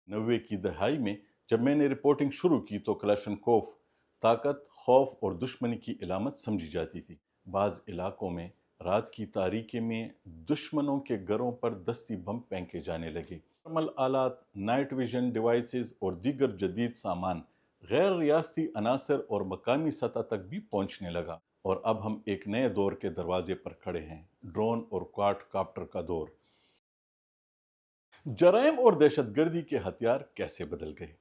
90 की दहाई में जब मैंने रिपोर्टिंग शुरू की तो कलाशनकोफ ताकत, खौफ और दुश्मनी की इलामत समझी जाती थी। बाज़ इलाकों में रात की तारीकी में दुश्मनों के घरों पर दस्ती बम फेंके जाने लगे। थर्मल आलात, नाइट विजन डिवाइसेस और दीगर जदीद सामान गैर रियासती अनासर और मकामी सतह तक भी पहुंचने लगा। और अब हम एक नए दौर के दरवाजे पर खड़े हैं, ड्रोन और क्वाड काप्टर का दौर। जराइम और दहशतगर्दी के हथियार कैसे बदल गए।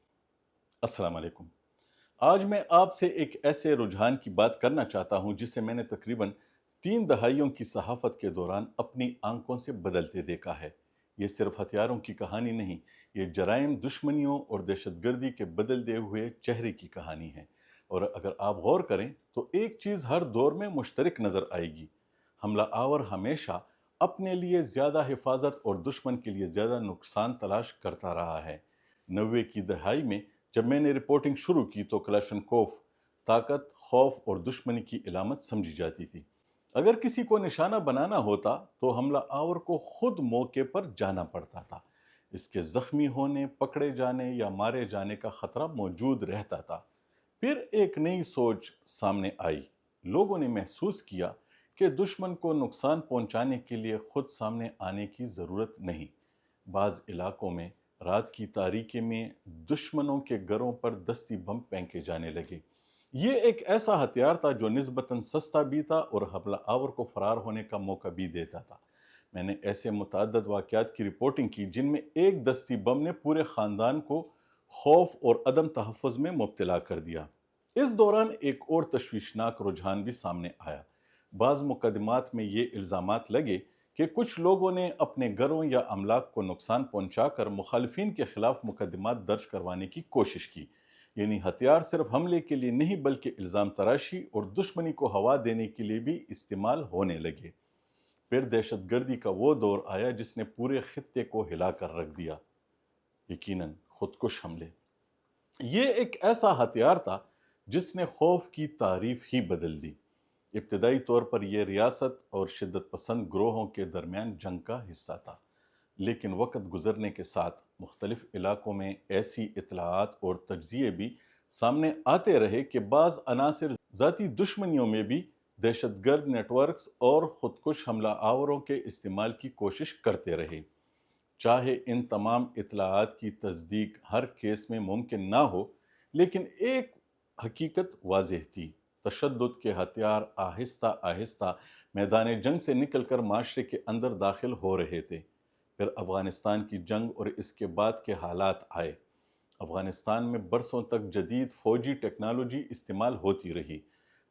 अस्सलाम वालेकुम। आज मैं आपसे एक ऐसे रुझान की बात करना चाहता हूं जिसे मैंने तकरीबन 3 दहाइयों की सहाफत के दौरान अपनी आंखों से बदलते देखा है। ये सिर्फ हथियारों की कहानी नहीं, ये जराइम, दुश्मनियों और दहशतगर्दी के बदलते हुए चेहरे की कहानी है। और अगर आप गौर करें तो एक चीज़ हर दौर में मुश्तरक नज़र आएगी। हमला आवर हमेशा अपने लिए ज़्यादा हिफाजत और दुश्मन के लिए ज़्यादा नुकसान तलाश करता रहा है। 90 की दहाई में जब मैंने रिपोर्टिंग शुरू की तो कलाशनकोफ ताकत, खौफ और दुश्मनी की इलामत समझी जाती थी। अगर किसी को निशाना बनाना होता तो हमला आवर को खुद मौके पर जाना पड़ता था। इसके जख्मी होने, पकड़े जाने या मारे जाने का खतरा मौजूद रहता था। फिर एक नई सोच सामने आई। लोगों ने महसूस किया कि दुश्मन को नुकसान पहुंचाने के लिए खुद सामने आने की ज़रूरत नहीं। बाज़ इलाकों में रात की तारीकी में दुश्मनों के घरों पर दस्ती बम फेंके जाने लगे। ये एक ऐसा हथियार था जो निस्बतन सस्ता भी था और हमला आवर को फरार होने का मौका भी देता था। मैंने ऐसे मुतअद्दिद वाक़यात की रिपोर्टिंग की जिनमें एक दस्ती बम ने पूरे ख़ानदान को खौफ और अदम तहफ़्फ़ुज़ में मुब्तला कर दिया। इस दौरान एक और तशवीशनाक रुझान भी सामने आया। बाज़ मुकदमात में ये इल्ज़ामात लगे कि कुछ लोगों ने अपने घरों या अमलाक को नुकसान पहुंचाकर मुखालिफिन के खिलाफ मुकदमात दर्ज करवाने की कोशिश की। यानी हथियार सिर्फ हमले के लिए नहीं बल्कि इल्ज़ाम तराशी और दुश्मनी को हवा देने के लिए भी इस्तेमाल होने लगे। फिर दहशतगर्दी का वो दौर आया जिसने पूरे खित्ते को हिलाकर रख दिया, यकीनन खुदकुश हमले। ये एक ऐसा हथियार था जिसने खौफ की तारीफ ही बदल दी। इब्तदाई तौर पर यह रियासत और शिद्दत पसंद ग्रोहों के दरमियान जंग का हिस्सा था, लेकिन वक्त गुजरने के साथ मुख्तलिफ इलाकों में ऐसी इतलाआत और तज्जिए भी सामने आते रहे कि बाज़ अनासिर ज़ाती दुश्मनियों में भी दहशतगर्द नेटवर्क्स और ख़ुदकुश हमला आवरों के इस्तेमाल की कोशिश करते रहे। चाहे इन तमाम इतलाआत की तस्दीक हर केस में मुमकिन ना हो, लेकिन एक हकीकत वाज़ेह थी, तशद्दुद के हथियार आहिस्ता आहिस्ता मैदान जंग से निकल कर माशरे के अंदर दाखिल हो रहे थे। फिर अफ़गानिस्तान की जंग और इसके बाद के हालात आए। अफ़गानिस्तान में बरसों तक जदीद फ़ौजी टेक्नोलॉजी इस्तेमाल होती रही।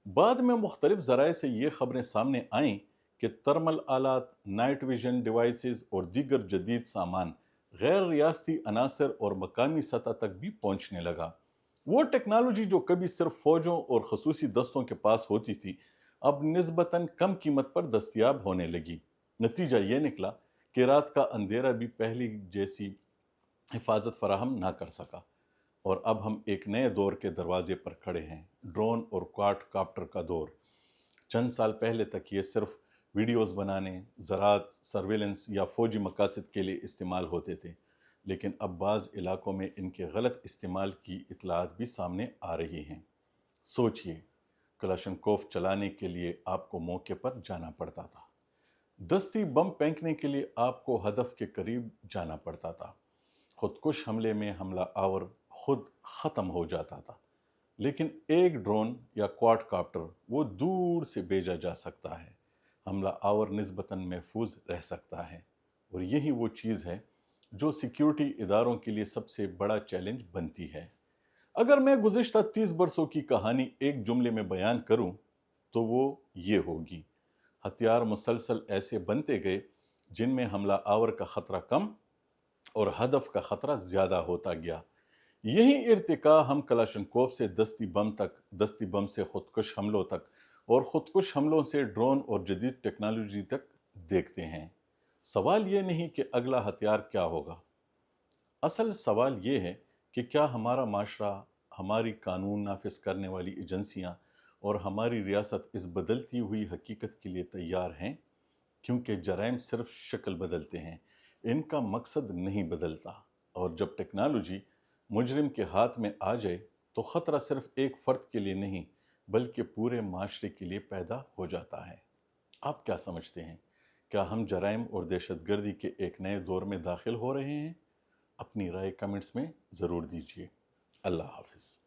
बाद में मुख्तलिफ ज़राए से ये ख़बरें सामने आईं कि थर्मल आलात, नाइट विजन डिवाइसेस और दीगर जदीद सामान गैर रियासती अनासर और मकामी सतह तक भी पहुंचने लगा। वो टेक्नोलॉजी जो कभी सिर्फ फौजों और खसूसी दस्तों के पास होती थी, अब निस्बतन कम कीमत पर दस्तयाब होने लगी। नतीजा ये निकला कि रात का अंधेरा भी पहली जैसी हिफाजत फराहम ना कर सका। और अब हम एक नए दौर के दरवाजे पर खड़े हैं, ड्रोन और क्वाड काप्टर का दौर। चंद साल पहले तक ये सिर्फ वीडियोस बनाने, ज़राअत, सर्वेलेंस या फ़ौजी मकासद के लिए इस्तेमाल होते थे, लेकिन अब बाज़ इलाकों में इनके गलत इस्तेमाल की इतलात भी सामने आ रही हैं। सोचिए, कलाशनकोफ चलाने के लिए आपको मौके पर जाना पड़ता था। दस्ती बम फेंकने के लिए आपको हदफ के करीब जाना पड़ता था। खुदकुश हमले में हमला आवर खुद ख़त्म हो जाता था, लेकिन एक ड्रोन या क्वाडकाप्टर वो दूर से भेजा जा सकता है। हमला आवर निस्बतन महफूज रह सकता है। और यही वो चीज़ है जो सिक्योरिटी इदारों के लिए सबसे बड़ा चैलेंज बनती है। अगर मैं गुज़िश्ता 30 बरसों की कहानी एक जुमले में बयान करूं तो वो ये होगी, हथियार मुसलसल ऐसे बनते गए जिनमें हमला आवर का ख़तरा कम और हदफ का ख़तरा ज़्यादा होता गया। यही इर्तिका हम कलाशनकोफ से दस्ती बम तक, दस्ती बम से खुदकुश हमलों तक और ख़ुदकुश हमलों से ड्रोन और जदीद टेक्नोलॉजी तक देखते हैं। सवाल ये नहीं कि अगला हथियार क्या होगा, असल सवाल ये है कि क्या हमारा माशरा, हमारी कानून नाफिज करने वाली एजेंसियाँ और हमारी रियासत इस बदलती हुई हकीकत के लिए तैयार हैं। क्योंकि जराइम सिर्फ शक्ल बदलते हैं, इनका मकसद नहीं बदलता। اور جب ٹیکنالوجی مجرم کے ہاتھ میں آ جائے تو خطرہ صرف ایک فرد کے لیے نہیں بلکہ پورے معاشرے کے لیے پیدا ہو جاتا ہے۔ آپ کیا سمجھتے ہیں؟ کیا ہم جرائم اور دہشت گردی کے ایک نئے دور میں داخل ہو رہے ہیں؟ اپنی رائے کمنٹس میں ضرور دیجیے۔ اللہ حافظ۔